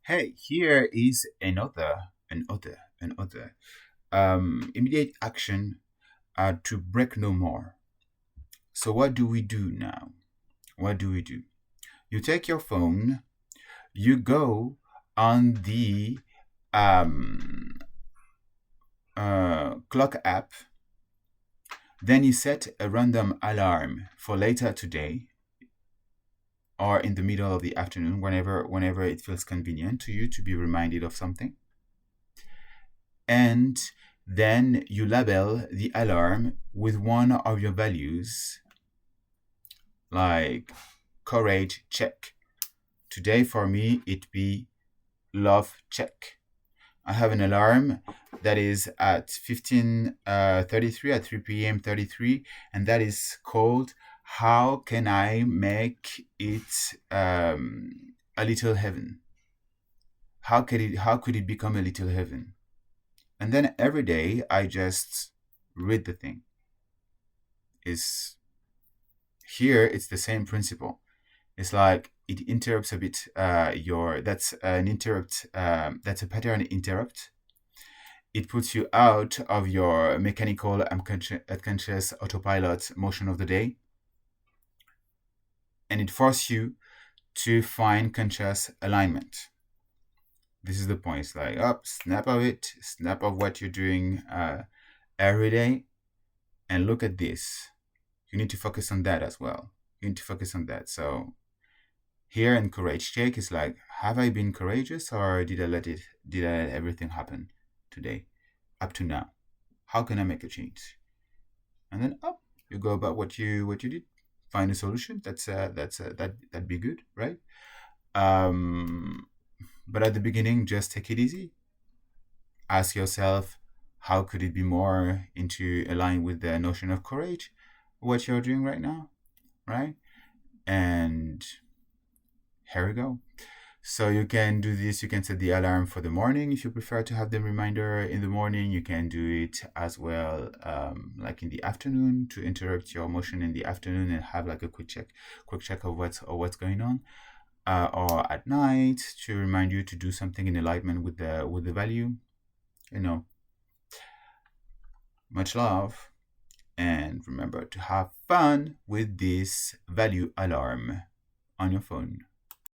Hey, here is another immediate action to break no more. So what do we do now? What do we do? You take your phone, you go on the um, clock app, then you set a random alarm for later today or in the middle of the afternoon, whenever it feels convenient to you to be reminded of something. And then you label the alarm with one of your values, like courage, check. Today for me, it be love, check. I have an alarm that is at 15:33 at 3 p.m. 33, and that is called "How can I make it a little heaven? How could it become a little heaven?" And then every day I just read the thing. Is here it's the same principle. It's like it interrupts a bit your that's an interrupt that's a pattern interrupt. It puts you out of your mechanical unconscious autopilot motion of the day, and it forces you to find conscious alignment. This is the point. It's like snap of it, snap of what you're doing every day, and look at this. You need to focus on that as well. You need to focus on that. So here in courage check is like, have I been courageous, or did I let everything happen today up to now? How can I make a change? And then you go about what you did, find a solution. That'd be good, right? But at the beginning, just take it easy. Ask yourself, how could it be more into align with the notion of courage, what you're doing right now, right? And here we go. So you can do this. You can set the alarm for the morning if you prefer to have the reminder in the morning. You can do it as well, like in the afternoon, to interrupt your motion in the afternoon and have like a quick check of what's going on, or at night to remind you to do something in alignment with the value. Much love, and remember to have fun with this value alarm on your phone.